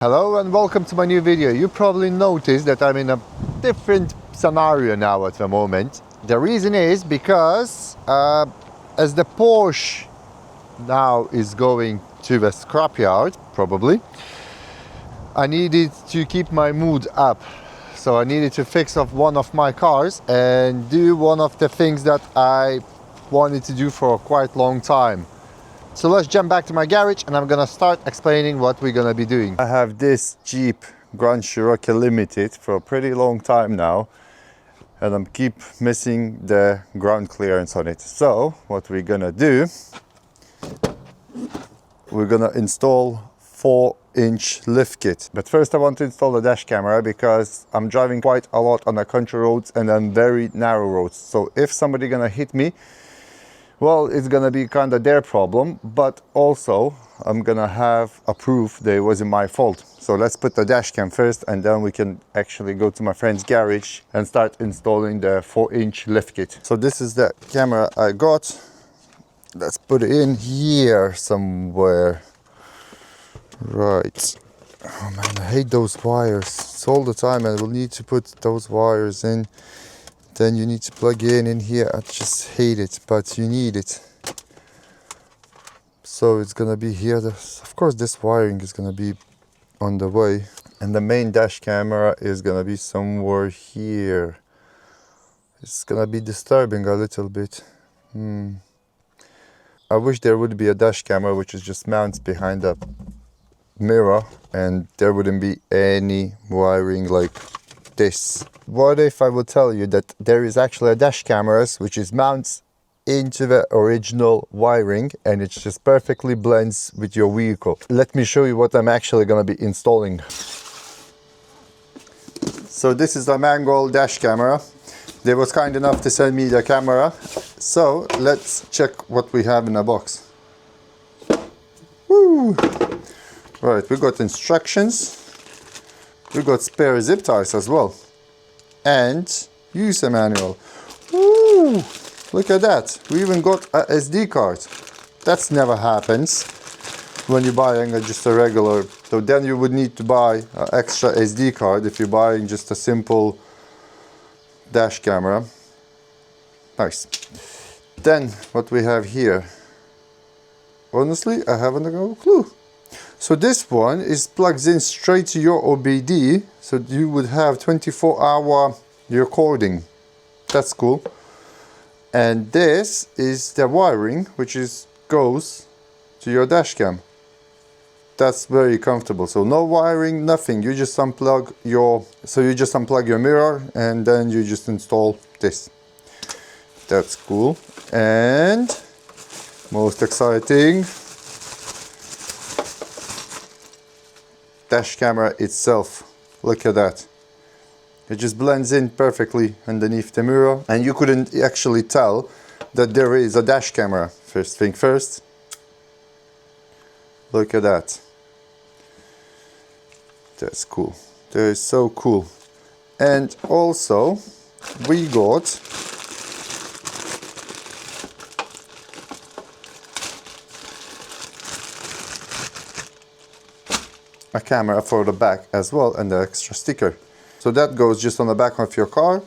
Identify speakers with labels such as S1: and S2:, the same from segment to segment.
S1: Hello and welcome to my new video. You probably noticed that I'm in a different scenario now at the moment. The reason is because as the Porsche now is going to the scrapyard, probably, I needed to keep my mood up. So I needed to fix off one of my cars and do one of the things that I wanted to do for a quite long time. So let's jump back to my garage and I'm gonna start explaining what we're gonna be doing. I have this Jeep Grand Cherokee Limited for a pretty long time now, and I'm keep missing the ground clearance on it. So what we're gonna do, we're gonna install 4-inch lift kit. But first I want to install the dash camera because I'm driving quite a lot on the country roads and on very narrow roads. So if somebody gonna hit me, well, it's gonna be kind of their problem, but also I'm gonna have a proof that it wasn't my fault. So let's put the dash cam first and then we can actually go to my friend's garage and start installing the 4-inch lift kit. So this is the camera I got. Let's put it in here somewhere. Right. Oh man, I hate those wires. It's all the time and we'll need to put those wires in. Then you need to plug in here. I just hate it, but you need it. So it's gonna be here. Of course this wiring is gonna be on the way, and the main dash camera is gonna be somewhere here. It's gonna be disturbing a little bit. I wish there would be a dash camera which is just mounts behind the mirror and there wouldn't be any wiring like this. What if I would tell you that there is actually a dash cameras which is mounts into the original wiring and it just perfectly blends with your vehicle. Let me show you what I'm actually going to be installing. So this is the Mangoal dash camera. They was kind enough to send me the camera. So let's check what we have in the box. Woo! Right, we got instructions. We got spare zip ties as well. And user manual. Ooh, look at that. We even got a SD card. That's never happens when you're buying just a regular. So then you would need to buy an extra SD card if you're buying just a simple dash camera. Nice. Then what we have here. Honestly, I haven't a clue. So this one is plugs in straight to your OBD, so you would have 24-hour recording. That's cool. And this is the wiring, which goes to your dash cam. That's very comfortable. So no wiring, nothing. You just unplug your mirror and then you just install this. That's cool. And most exciting, dash camera itself. Look at that. It just blends in perfectly underneath the mirror and you couldn't actually tell that there is a dash camera. First thing first. Look at that. That's cool. That is so cool. And also we got a camera for the back as well and the extra sticker. So that goes just on the back of your car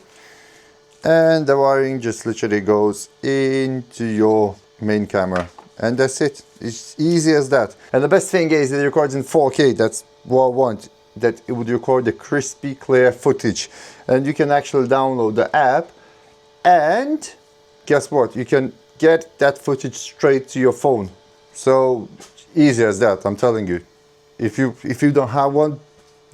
S1: and the wiring just literally goes into your main camera and that's it. It's easy as that. And the best thing is it records in 4K. That's what I want, that it would record the crispy clear footage and you can actually download the app and guess what, you can get that footage straight to your phone. So easy as that, I'm telling you. If you don't have one,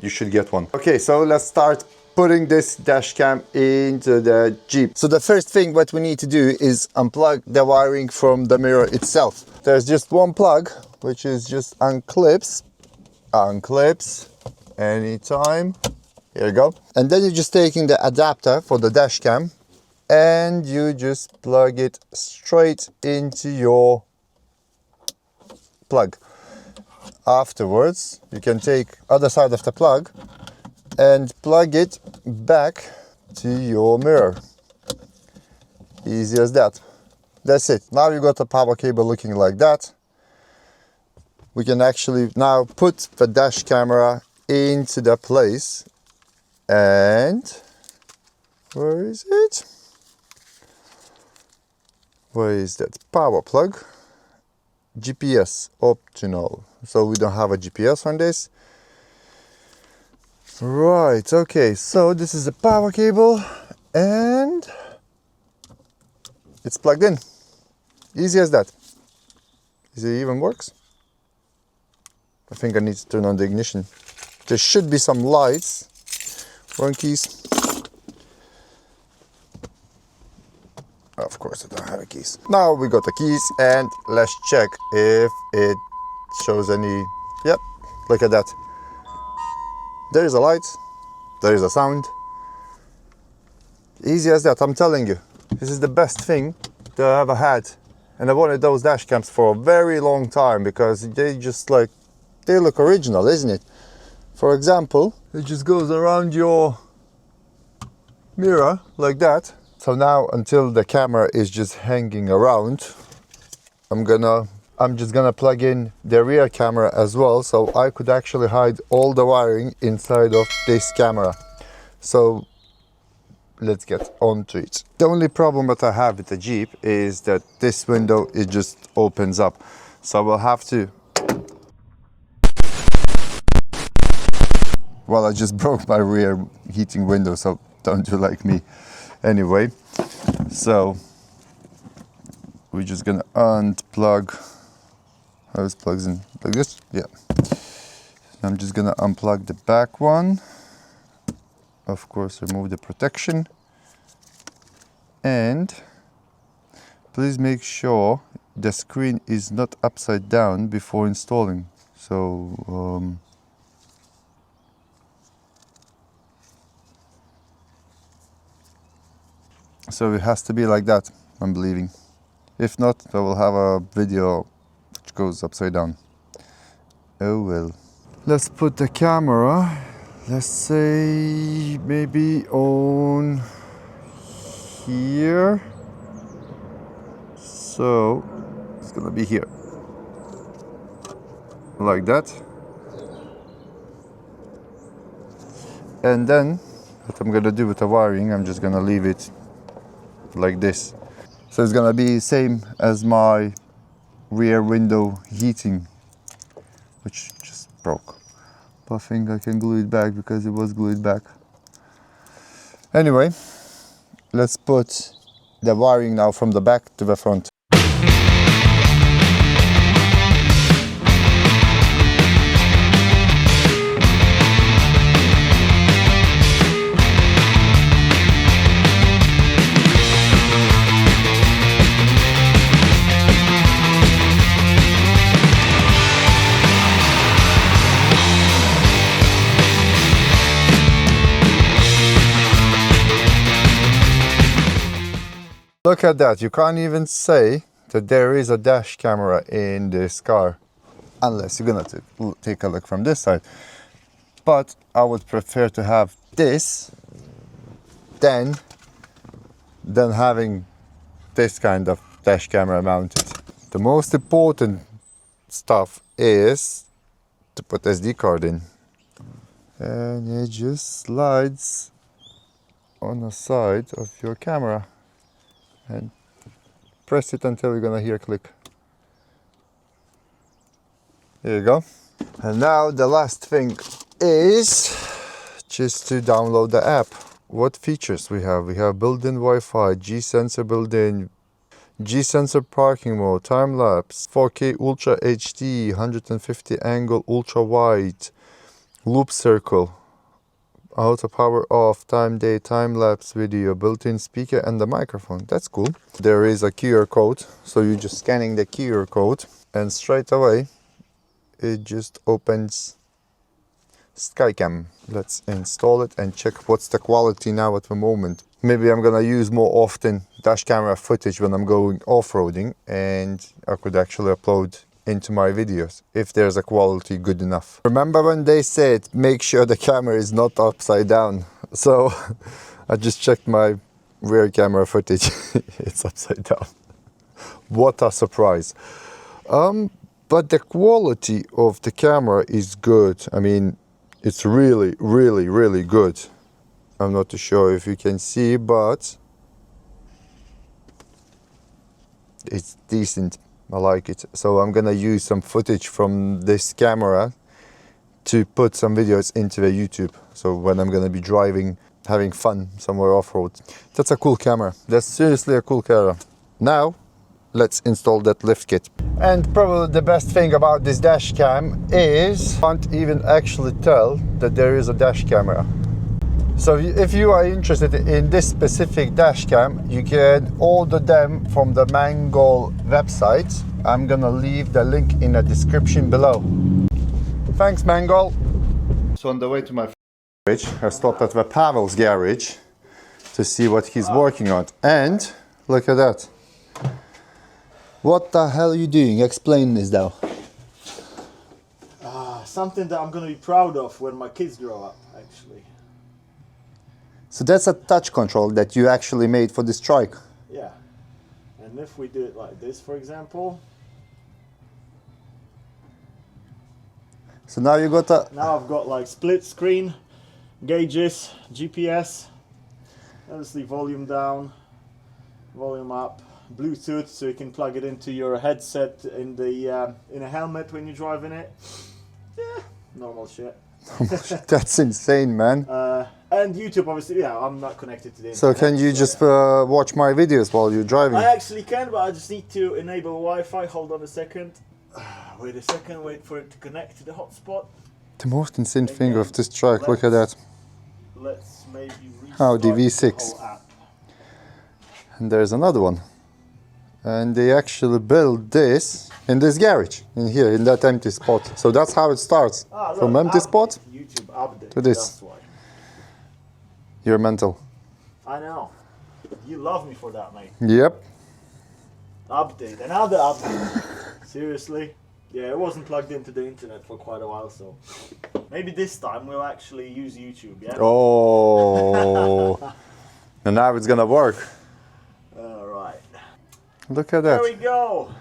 S1: you should get one. Okay, so let's start putting this dash cam into the Jeep. So the first thing what we need to do is unplug the wiring from the mirror itself. There's just one plug, which is just unclips anytime. Here you go. And then you're just taking the adapter for the dash cam and you just plug it straight into your plug. Afterwards, you can take other side of the plug and plug it back to your mirror. Easy as that. That's it. Now you got a power cable looking like that. we can actually now put the dash camera into the place, and where is it? Where is that? Power plug. GPS optional. So we don't have a GPS on this. Right, okay, so this is the power cable and it's plugged in. Easy as that. Is it even works? I think I need to turn on the ignition. There should be some lights. Wrong keys. Of course I don't have a keys. Now we got the keys and let's check if it shows any. Yep, look at that. There is a light, there is a sound. Easy as that, I'm telling you. This is the best thing that I ever had. And I wanted those dash cams for a very long time because they just like, they look original, isn't it? For example, it just goes around your mirror like that. So now until the camera is just hanging around, I'm just gonna plug in the rear camera as well, so I could actually hide all the wiring inside of this camera. So let's get on to it. The only problem that I have with the Jeep is that this window, it just opens up. So we'll have to... Well, I just broke my rear heating window, so don't do like me. Anyway, so we're just gonna unplug. How this plugs in like this? Yeah. I'm just gonna unplug the back one. Of course, remove the protection. And please make sure the screen is not upside down before installing. So so it has to be like that, I'm believing. If not, I will have a video which goes upside down. Oh well. Let's put the camera, let's say maybe on here. So it's gonna be here. Like that. And then what I'm gonna do with the wiring, I'm just gonna leave it like this. So it's gonna be same as my rear window heating, which just broke. But I think I can glue it back because it was glued back. Anyway, let's put the wiring now from the back to the front. Look at that, you can't even say that there is a dash camera in this car, unless you're gonna take a look from this side. But I would prefer to have this than having this kind of dash camera mounted. The most important stuff is to put SD card in. And it just slides on the side of your camera. And press it until you're gonna hear a click. There you go. And now the last thing is just to download the app. What features we have? We have built-in Wi-Fi, G-sensor built-in, G-sensor parking mode, time-lapse, 4K Ultra HD, 150 angle ultra wide, loop circle, auto power off, time day, time-lapse video, built-in speaker and the microphone. That's cool. There is a QR code, so you're just scanning the QR code and straight away it just opens Skycam. Let's install it and check what's the quality now at the moment. Maybe I'm gonna use more often dash camera footage when I'm going off-roading, and I could actually upload into my videos if there's a quality good enough. Remember when they said make sure the camera is not upside down? So I just checked my rear camera footage. It's upside down. What a surprise. But the quality of the camera is good. I mean, It's really, really, really good. I'm not too sure if you can see, but it's decent. I like it. So I'm gonna use some footage from this camera to put some videos into the YouTube. So when I'm gonna be driving, having fun somewhere off-road. That's a cool camera. That's seriously a cool camera. Now, let's install that lift kit. And probably the best thing about this dash cam is you can't even actually tell that there is a dash camera. So if you are interested in this specific dash cam, you can order them from the Mangoal website. I'm gonna leave the link in the description below. Thanks, Mangoal. So on the way to my garage, I stopped at the Pavel's garage to see what he's working on. And look at that. What the hell are you doing? Explain this though.
S2: Something that I'm going to be proud of when my kids grow up, actually.
S1: So that's a touch control that you actually made for this trike.
S2: Yeah. And if we do it like this, for example.
S1: So now you got a...
S2: Now I've got like split screen, gauges, GPS, obviously volume down, volume up, Bluetooth, so you can plug it into your headset in the in a helmet when you're driving it. Yeah, normal shit.
S1: That's insane, man.
S2: And YouTube, obviously, yeah, I'm not connected to the internet.
S1: So can you just watch my videos while you're driving?
S2: I actually can, but I just need to enable Wi-Fi. Hold on a second. Wait a second, wait for it to connect to the hotspot.
S1: The most insane thing of this truck, look at that.
S2: Let's maybe restart
S1: Audi
S2: the
S1: V6.
S2: whole app.
S1: And there's another one. And they actually built this in this garage, in here, in that empty spot. So that's how it starts.
S2: Look,
S1: From empty spot
S2: YouTube update
S1: to this.
S2: That's why.
S1: You're mental.
S2: I know. You love me for that, mate.
S1: Yep.
S2: Update, another update. Seriously? Yeah, it wasn't plugged into the internet for quite a while, so maybe this time we'll actually use YouTube, yeah?
S1: Oh. And now it's gonna work.
S2: Alright.
S1: Look at that.
S2: There we go.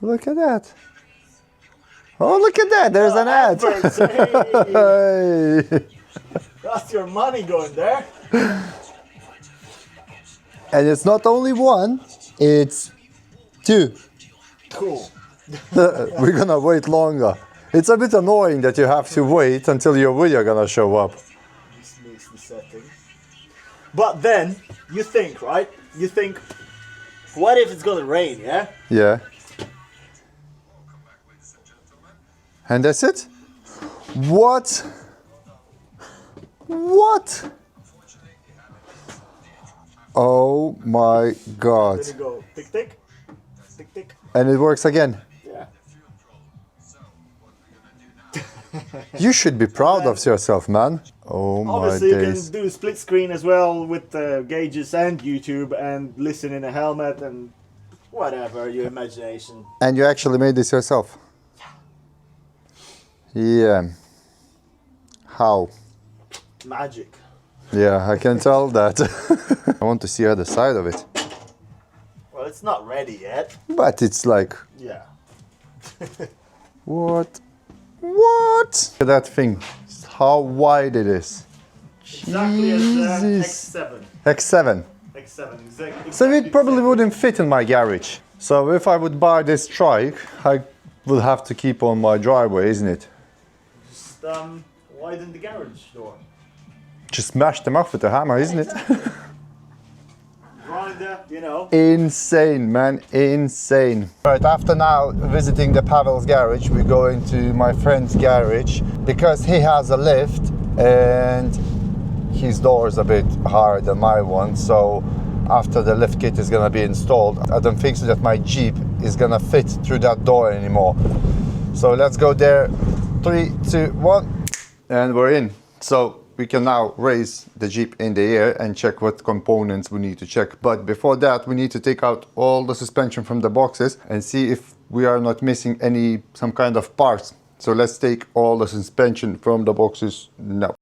S1: Look at that. Oh, look at that. There's an ad.
S2: Adverts, hey.
S1: Hey.
S2: That's your money going there.
S1: And it's not only one, it's two.
S2: Cool.
S1: We're gonna wait longer. It's a bit annoying that you have to wait until your video gonna show up.
S2: This makes the setting. But then, you think, right? You think, what if it's gonna rain, yeah?
S1: Yeah. And that's it? What? What? Oh my god.
S2: Then you go tick tick, tick tick.
S1: And it works again.
S2: Yeah.
S1: You should be proud of yourself, man. Oh my
S2: Obviously, you
S1: days.
S2: can do split screen as well with the gauges and YouTube and listen in a helmet and whatever your imagination.
S1: And you actually made this yourself? Yeah. How?
S2: Magic.
S1: Yeah, I can tell that. I want to see the other side of it.
S2: Well, it's not ready yet.
S1: But it's like,
S2: Yeah.
S1: what? What? Look at that thing. How wide it is.
S2: Exactly as
S1: Jesus.
S2: X7.
S1: X7.
S2: X7, exactly.
S1: So it probably wouldn't fit in my garage. So if I would buy this trike, I would have to keep on my driveway, isn't it?
S2: Just widen the garage door.
S1: Just smash them off with a hammer, isn't it?
S2: Grinder, you know.
S1: Insane, man, insane. Right, after now visiting the Pavel's garage, we go into my friend's garage because he has a lift and his door is a bit higher than my one. So after the lift kit is gonna be installed, I don't think so that my Jeep is gonna fit through that door anymore. So let's go there. 3, 2, 1, and we're in. So we can now raise the Jeep in the air and check what components we need to check. But before that, we need to take out all the suspension from the boxes and see if we are not missing some kind of parts. So let's take all the suspension from the boxes now.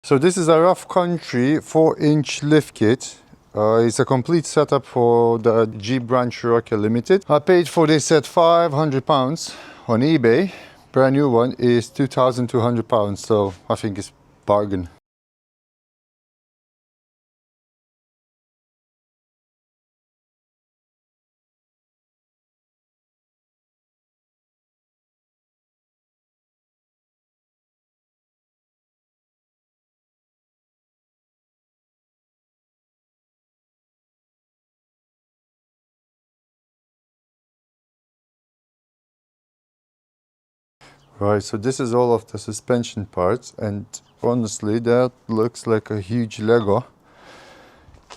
S1: So this is a rough country 4-inch lift kit. It's a complete setup for the Jeep Grand Cherokee Limited. I paid for this at £500 on eBay. brand new one is £2,200, so I think it's bargain. Right, so this is all of the suspension parts, and honestly that looks like a huge Lego,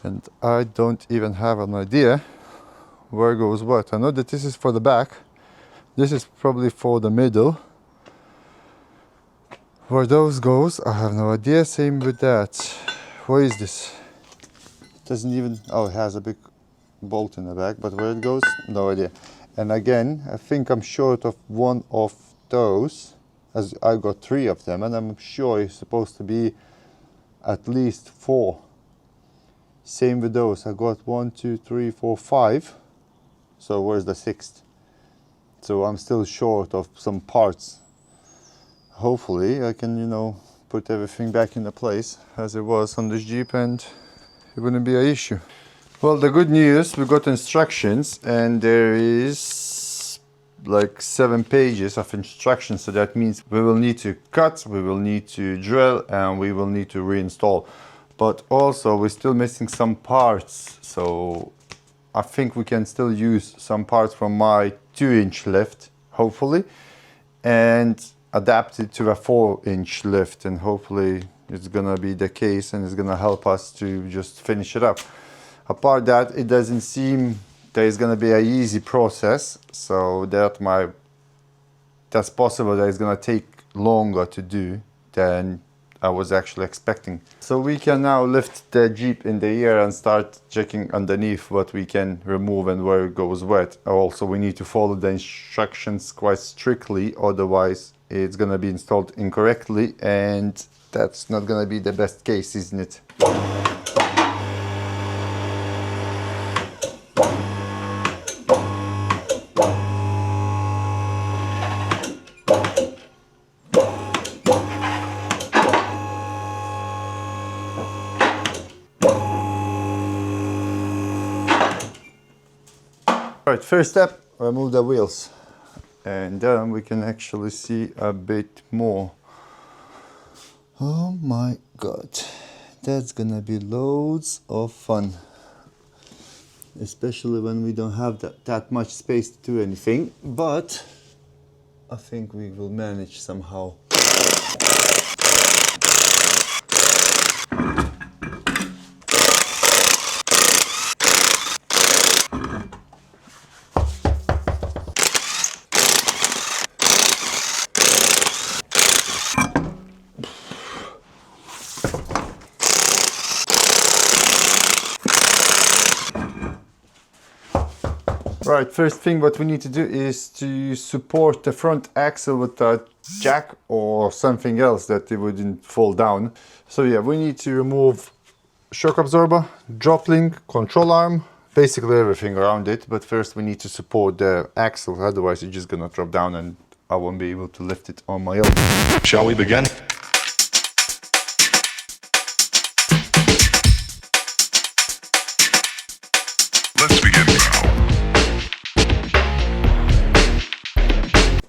S1: and I don't even have an idea where goes what. I know that this is for the back, this is probably for the middle. Where those goes, I have no idea. Same with that. What is this? It doesn't even, oh, it has a big bolt in the back, but where it goes, no idea. And again, I think I'm short of one of those, as I got 3 of them, and I'm sure it's supposed to be at least 4. Same with those, I got 1, 2, 3, 4, 5. So where's the 6th? So I'm still short of some parts. Hopefully I can, you know, put everything back into place as it was on this Jeep, and it wouldn't be an issue. Well, the good news, we got instructions, and there is like 7 pages of instructions. So that means we will need to cut, we will need to drill, and we will need to reinstall. But also we're still missing some parts, so I think we can still use some parts from my 2-inch lift, hopefully, and adapt it to a 4-inch lift, and hopefully it's gonna be the case, and it's gonna help us to just finish it up. Apart that, it doesn't seem that it's gonna be an easy process, so that's possible that it's gonna take longer to do than I was actually expecting. So we can now lift the Jeep in the air and start checking underneath what we can remove and where it goes wet. Also, we need to follow the instructions quite strictly, otherwise it's gonna be installed incorrectly, and that's not gonna be the best case, isn't it? Alright, first step, remove the wheels, and then we can actually see a bit more. Oh my god, that's gonna be loads of fun, especially when we don't have that much space to do anything, but I think we will manage somehow. Right, first thing what we need to do is to support the front axle with a jack or something else that it wouldn't fall down. So yeah, we need to remove shock absorber, drop link, control arm, basically everything around it. But first we need to support the axle, otherwise it's just gonna drop down and I won't be able to lift it on my own.
S3: Shall we begin? Let's begin now.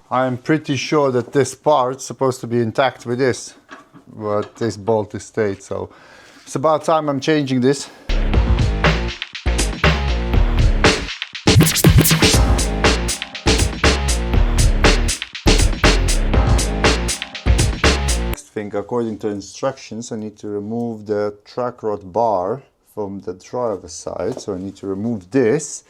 S1: I'm pretty sure that this part's supposed to be intact with this, but this bolt is stayed, so it's about time I'm changing this. Next thing, according to instructions, I need to remove the track rod bar from the driver's side, so I need to remove this.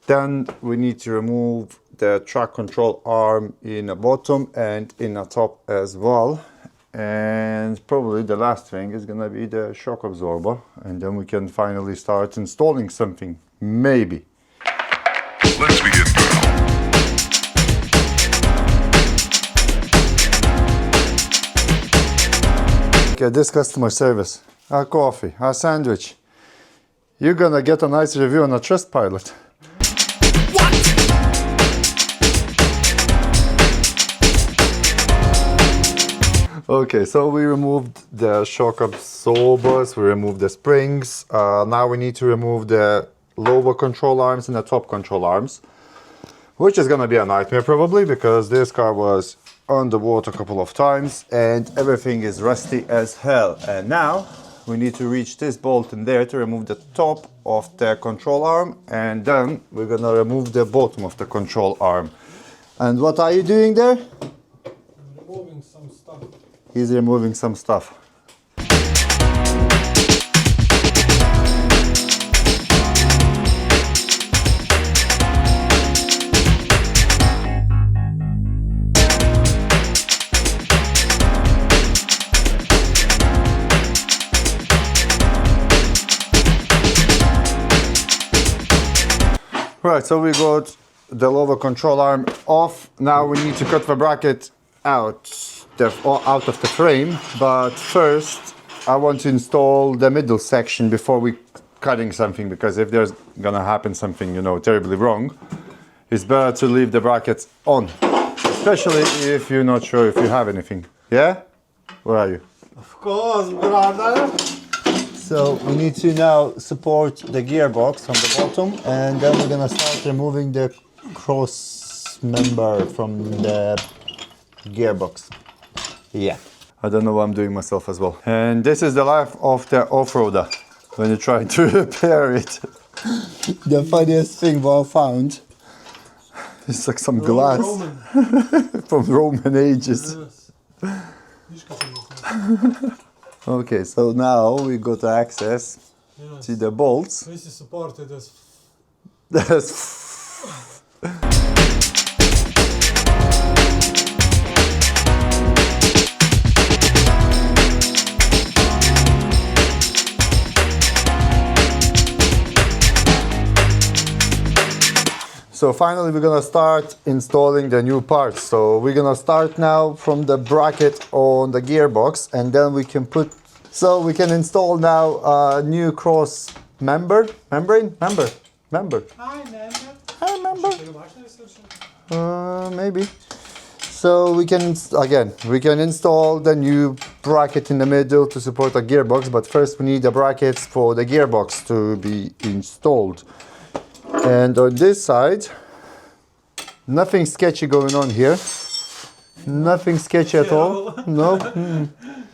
S1: Then we need to remove the track control arm in the bottom and in the top as well. And probably the last thing is gonna be the shock absorber, and then we can finally start installing something, maybe.
S3: Let's begin now.
S1: Okay, this customer service, our coffee, our sandwich. You're gonna get a nice review on a Trustpilot. Okay, so we removed the shock absorbers, we removed the springs. Now we need to remove the lower control arms and the top control arms, which is gonna be a nightmare probably because this car was underwater a couple of times and everything is rusty as hell. And now we need to reach this bolt in there to remove the top of the control arm, and then we're gonna remove the bottom of the control arm. And what are you doing there?
S4: Removing some stuff.
S1: He's removing some stuff. Right, so we got the lower control arm off. Now we need to cut the bracket out of the frame, but first I want to install the middle section before we cutting something, because if there's gonna happen something, you know, terribly wrong, it's better to leave the brackets on, especially if you're not sure if you have anything. Yeah? Where are you?
S2: Of course, brother.
S1: So we need to now support the gearbox from the bottom, and then we're gonna start removing the cross member from the gearbox. Yeah. I don't know what I'm doing myself as well. And this is the life of the off-roader when you're trying to repair it. The funniest thing what I found is like some glass from Roman ages. Okay, so now we got access to the bolts.
S4: This is supported as
S1: So finally we're gonna start installing the new parts. So we're gonna start now from the bracket on the gearbox, and then we can install now a new cross membrane.
S4: Hi, member.
S1: Maybe. So we can install the new bracket in the middle to support a gearbox, but first we need the brackets for the gearbox to be installed. And on this side, nothing sketchy going on here. Nothing sketchy at all. No.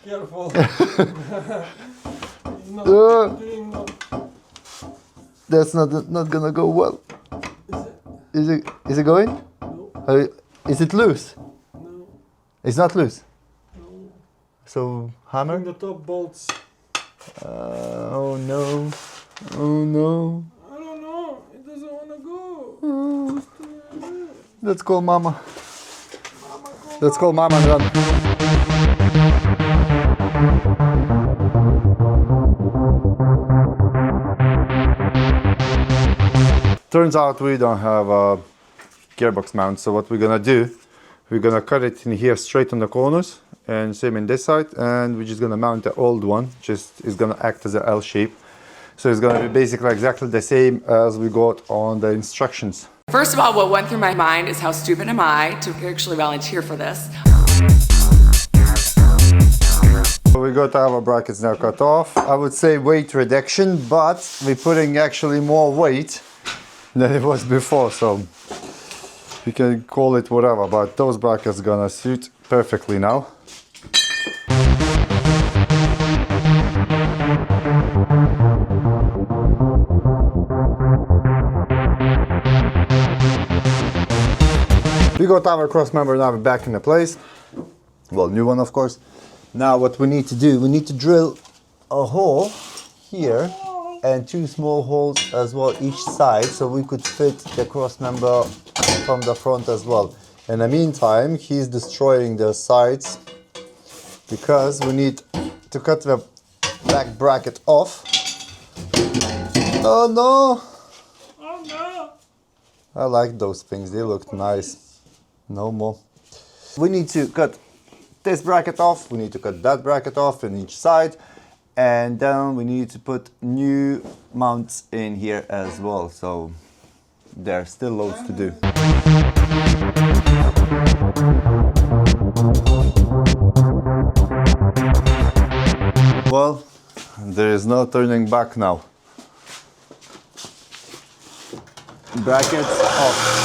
S4: Careful.
S1: That's not gonna go well. Is it going?
S4: No.
S1: Is it loose?
S4: No.
S1: It's not loose.
S4: No.
S1: So hammer.
S4: The top bolts.
S1: Oh no. Oh no.
S4: I don't know. It doesn't want to go.
S1: Let's call Mama. Let's call Mama and run. Turns out we don't have a gearbox mount, so what we're gonna do, we're gonna cut it in here straight on the corners, and same in this side, and we're just gonna mount the old one, just is gonna act as an L shape. So it's gonna be basically exactly the same as we got on the instructions.
S5: First of all, what went through my mind is how stupid am I to actually volunteer for this?
S1: We got our brackets now cut off. I would say weight reduction, but we're putting actually more weight than it was before, so you can call it whatever, but those brackets gonna suit perfectly now. We got our cross member now back in the place. Well, new one of course. Now what we need to do, we need to drill a hole here and two small holes as well each side, so we could fit the cross member from the front as well. In the meantime, he's destroying the sides because we need to cut the back bracket off. Oh no!
S4: Oh no!
S1: I like those things, they look nice. No more. We need to cut this bracket off, we need to cut that bracket off in each side, and then we need to put new mounts in here as well, so there's still loads to do. There is no turning back now. Brackets off.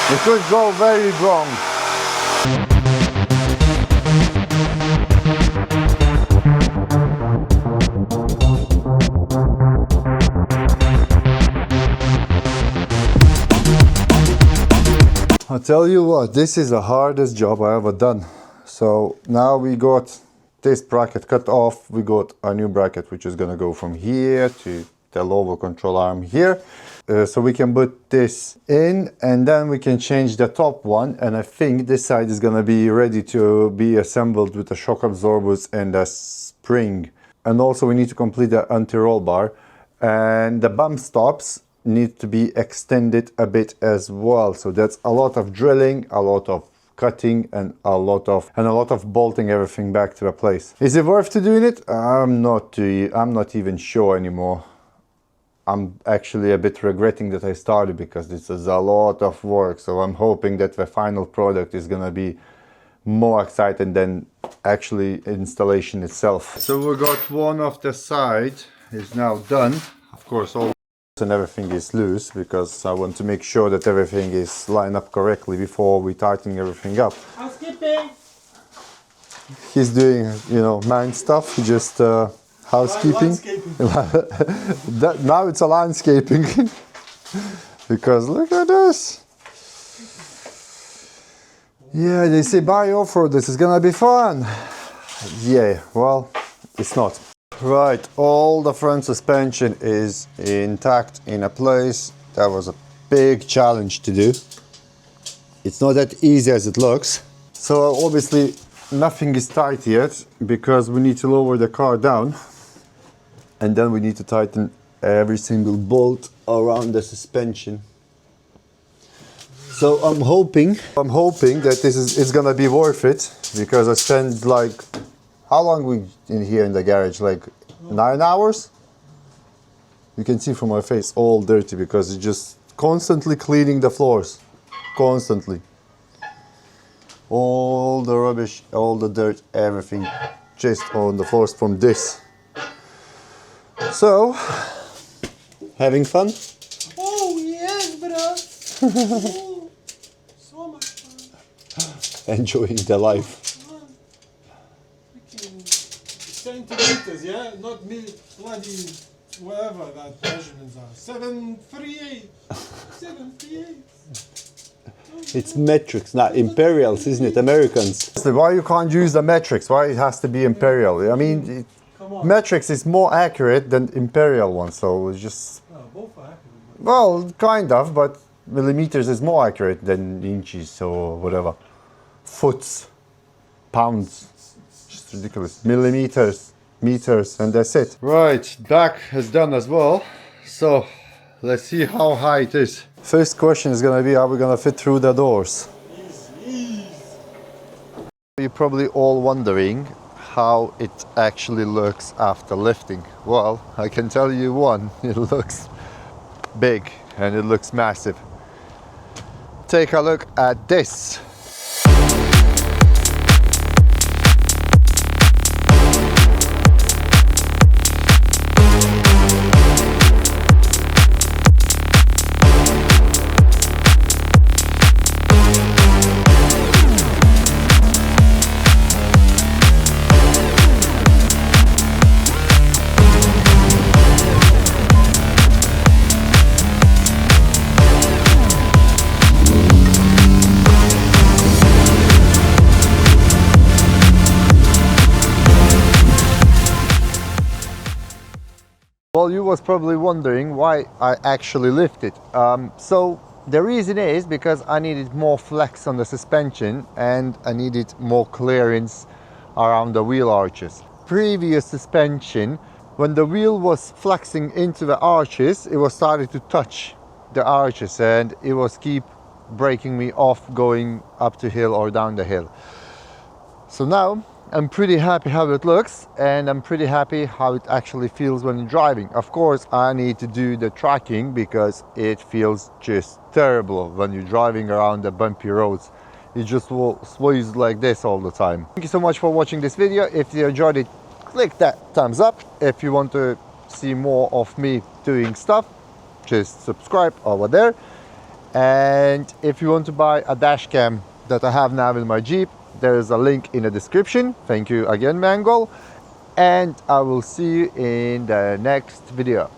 S1: It could go very wrong. I'll tell you what, this is the hardest job I ever done. So now we got this bracket cut off, we got a new bracket which is gonna go from here to the lower control arm here. So we can put this in and then we can change the top one, and I think this side is gonna be ready to be assembled with the shock absorbers and a spring. And also we need to complete the anti-roll bar, and the bump stops need to be extended a bit as well. So that's a lot of drilling, a lot of cutting, and a lot of bolting everything back to the place. Is it worth to doing it? I'm not even sure anymore. I'm actually a bit regretting that I started, because this is a lot of work. So I'm hoping that the final product is gonna be more exciting than actually installation itself. So we got one of the side is now done. Of course, all and everything is loose, because I want to make sure that everything is lined up correctly before we tighten everything up.
S4: Housekeeping.
S1: He's doing, you know, man stuff, just housekeeping. Now it's a landscaping. Because look at this. Yeah, they say buy off-road, this is gonna be fun. Yeah, well, it's not. Right, all the front suspension is intact in a place. That was a big challenge to do. It's not that easy as it looks. So obviously nothing is tight yet, because we need to lower the car down. And then we need to tighten every single bolt around the suspension. So I'm hoping that it's gonna be worth it, because I spent like, how long we in here in the garage? Like 9 hours? You can see from my face all dirty, because it's just constantly cleaning the floors. Constantly. All the rubbish, all the dirt, everything just on the floors from this. So, having fun?
S4: Oh yes, bro. Oh, so much fun.
S1: Enjoying the life.
S4: Freaking centimeters, yeah, not bloody whatever that measurements are. 738. 738.
S1: It's metrics, not imperials, isn't it? Americans. Why you can't use the metrics? Why it has to be imperial? I mean, metrics is more accurate than imperial one, so it's just...
S4: Oh, both are accurate.
S1: Well, kind of, but millimeters is more accurate than inches or whatever. Foots, pounds, just ridiculous. Millimeters, meters, and that's it. Right, back is done as well. So, let's see how high it is. First question is gonna be, are we gonna fit through the doors? You're probably all wondering how it actually looks after lifting. Well, I can tell you one, it looks big and it looks massive. Take a look at this. Well, you was probably wondering why I actually lifted. So the reason is because I needed more flex on the suspension and I needed more clearance around the wheel arches. Previous suspension, when the wheel was flexing into the arches, it was starting to touch the arches and it was keep breaking me off going up the hill or down the hill. So now I'm pretty happy how it looks, and I'm pretty happy how it actually feels when you're driving. Of course, I need to do the tracking because it feels just terrible when you're driving around the bumpy roads. It just sways like this all the time. Thank you so much for watching this video. If you enjoyed it, click that thumbs up. If you want to see more of me doing stuff, just subscribe over there. And if you want to buy a dash cam that I have now in my Jeep, there is a link in the description. Thank you again, Mangoal, and I will see you in the next video.